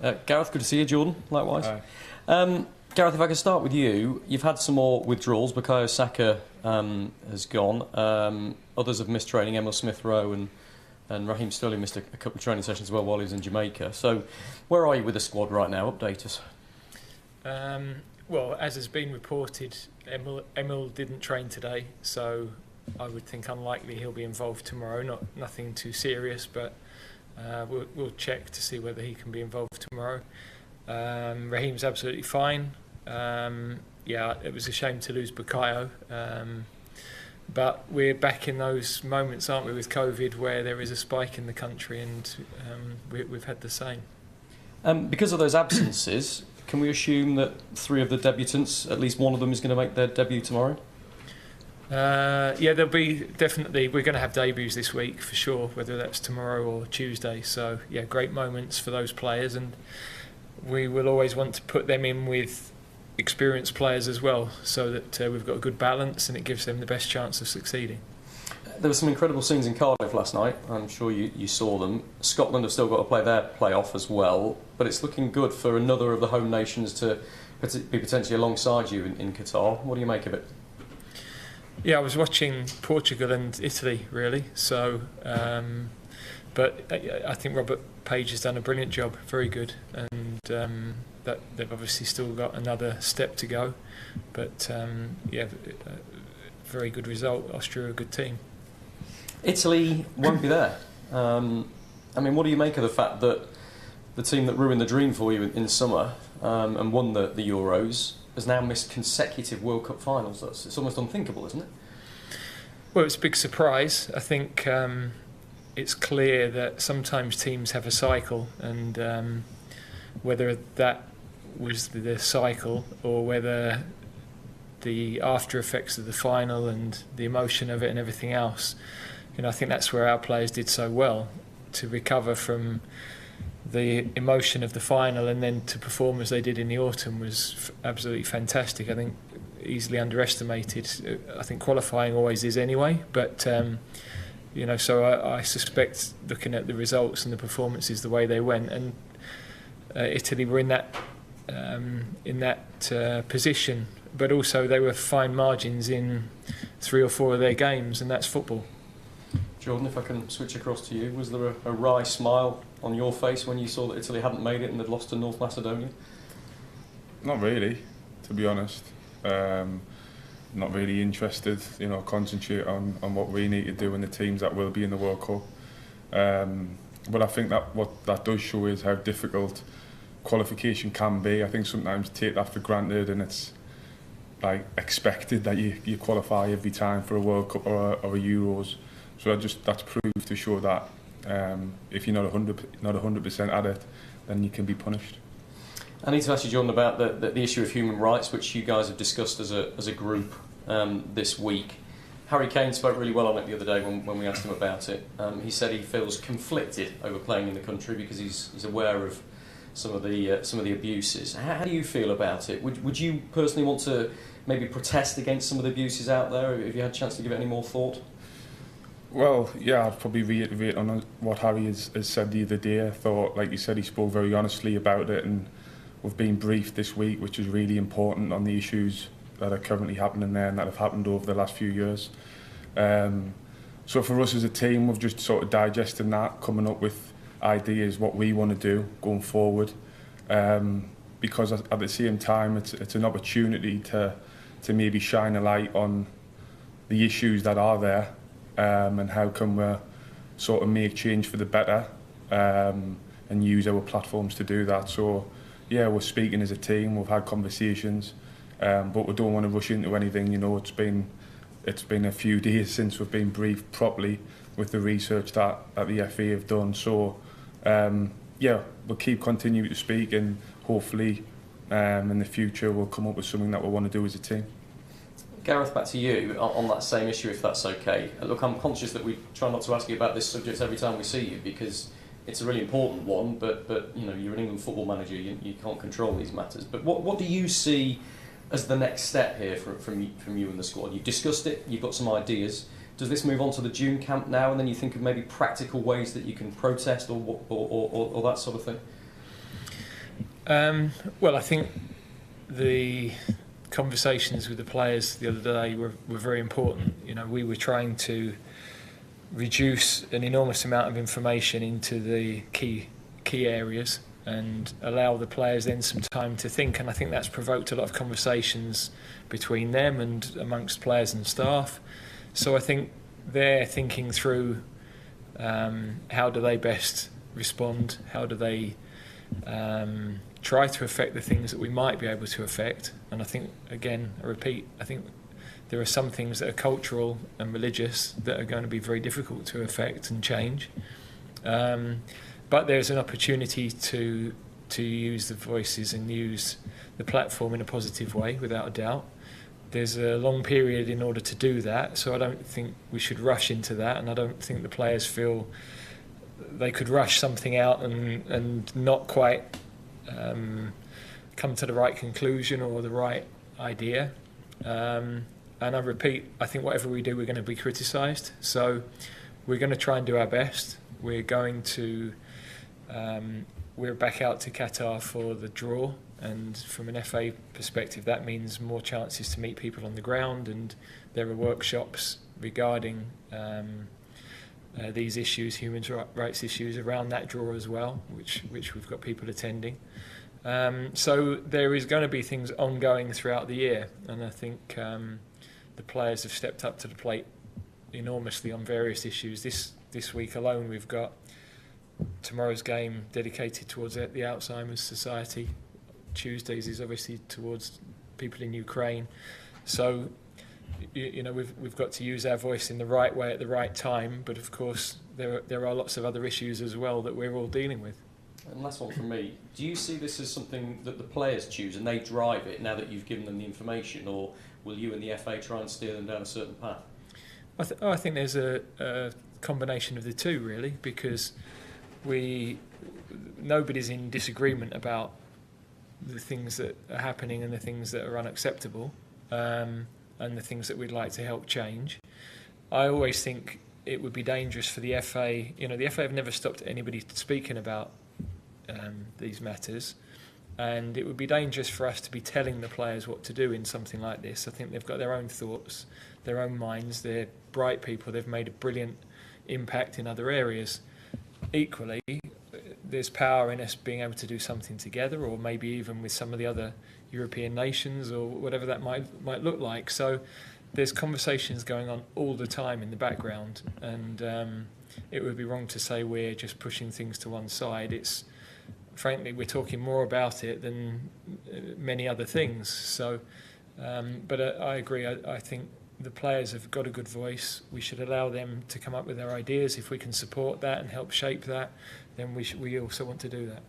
Gareth, good to see you. Jordan, likewise. Hi. Gareth, if I could start with you. You've had some more withdrawals. Bukayo Saka has gone. Others have missed training. Emil Smith-Rowe and Raheem Sterling missed a couple of training sessions as well while he was in Jamaica. So where are you with the squad right now? Update us. Well, as has been reported, Emil didn't train today, so I would think unlikely he'll be involved tomorrow. Nothing too serious, but we'll check to see whether he can be involved tomorrow. Raheem's absolutely fine. Yeah, it was a shame to lose Bukayo, but we're back in those moments, aren't we, with COVID, where there is a spike in the country, and we've had the same. Because of those absences, can we assume that three of the debutants, at least one of them, is going to make their debut tomorrow? Yeah, there'll be definitely. We're going to have debuts this week for sure, whether that's tomorrow or Tuesday. So yeah, great moments for those players, and we will always want to put them in with experienced players as well, so that we've got a good balance and it gives them the best chance of succeeding. There were some incredible scenes in Cardiff last night. I'm sure you saw them. Scotland have still got to play their play-off as well, but it's looking good for another of the home nations to be potentially alongside you in Qatar. What do you make of it? Yeah, I was watching Portugal and Italy, really. So, but I think Robert Page has done a brilliant job, very good, and that they've obviously still got another step to go. But yeah, very good result. Austria are a good team. Italy won't be there. I mean, what do you make of the fact that the team that ruined the dream for you in summer and won the Euros has now missed consecutive World Cup finals? It's almost unthinkable, isn't it? Well, it's a big surprise. I think it's clear that sometimes teams have a cycle, and whether that was the cycle or whether the after effects of the final and the emotion of it and everything else, I think that's where our players did so well, to recover from the emotion of the final and then to perform as they did in the autumn was absolutely fantastic. I think easily underestimated. I think qualifying always is anyway, but so I suspect, looking at the results and the performances the way they went, and Italy were in that position, but also they were fine margins in 3 or 4 of their games, and that's football. Jordan, if I can switch across to you, was there a wry smile on your face when you saw that Italy hadn't made it and they'd lost to North Macedonia? Not really, to be honest. Not really interested, concentrate on what we need to do and the teams that will be in the World Cup. But I think that what that does show is how difficult qualification can be. I think sometimes you take that for granted, and it's like expected that you qualify every time for a World Cup or a Euros. So that's proved to show that if you're not 100% at it, then you can be punished. I need to ask you, Jordan, about the issue of human rights, which you guys have discussed as a group this week. Harry Kane spoke really well on it the other day when we asked him about it. He said he feels conflicted over playing in the country because he's aware of some of the abuses. How do you feel about it? Would you personally want to maybe protest against some of the abuses out there? Have you had a chance to give it any more thought? Well, yeah, I'd probably reiterate on what Harry has said the other day. I thought, like you said, he spoke very honestly about it, and we've been briefed this week, which is really important, on the issues that are currently happening there and that have happened over the last few years. So for us as a team, we've just sort of digested that, coming up with ideas what we want to do going forward. Because at the same time, it's an opportunity to maybe shine a light on the issues that are there, and how can we sort of make change for the better, and use our platforms to do that. So yeah, we're speaking as a team, we've had conversations, but we don't want to rush into anything. It's been a few days since we've been briefed properly with the research that the FA have done. So yeah, we'll keep continuing to speak, and hopefully in the future we'll come up with something that we want to do as a team. Gareth, back to you on that same issue, if that's okay. Look, I'm conscious that we try not to ask you about this subject every time we see you, because it's a really important one, but you're an England football manager, you can't control these matters. But what do you see as the next step here from you and the squad? You've discussed it, you've got some ideas. Does this move on to the June camp now, and then you think of maybe practical ways that you can protest or that sort of thing? Well, I think the conversations with the players the other day were very important. You know, we were trying to reduce an enormous amount of information into the key areas and allow the players then some time to think, and I think that's provoked a lot of conversations between them and amongst players and staff. So I think they're thinking through how do they best respond, how do they try to affect the things that we might be able to affect. And I think, again, I repeat, I think there are some things that are cultural and religious that are going to be very difficult to affect and change. But there's an opportunity to use the voices and use the platform in a positive way, without a doubt. There's a long period in order to do that, so I don't think we should rush into that, and I don't think the players feel they could rush something out and not quite come to the right conclusion or the right idea. And I repeat, I think whatever we do, we're going to be criticised. So we're going to try and do our best. We're going to, we're back out to Qatar for the draw. And from an FA perspective, that means more chances to meet people on the ground. And there are workshops regarding these issues, human rights issues, around that draw as well, which we've got people attending. So there is going to be things ongoing throughout the year. And I think the players have stepped up to the plate enormously on various issues. This week alone, we've got tomorrow's game dedicated towards the Alzheimer's Society. Tuesdays is obviously towards people in Ukraine. So, you know, we've got to use our voice in the right way at the right time. But of course, there are lots of other issues as well that we're all dealing with. And last one from me. Do you see this as something that the players choose and they drive it now that you've given them the information, or will you and the FA try and steer them down a certain path? I think there's a combination of the two, really, because nobody's in disagreement about the things that are happening and the things that are unacceptable, and the things that we'd like to help change. I always think it would be dangerous for the FA. You know, the FA have never stopped anybody speaking about these matters, and it would be dangerous for us to be telling the players what to do in something like this. I think they've got their own thoughts, their own minds. They're bright people. They've made a brilliant impact in other areas. Equally, there's power in us being able to do something together, or maybe even with some of the other European nations, or whatever that might look like. So there's conversations going on all the time in the background, and it would be wrong to say we're just pushing things to one side. It's frankly, we're talking more about it than many other things. So, but I agree. I think the players have got a good voice. We should allow them to come up with their ideas. If we can support that and help shape that, then we also want to do that.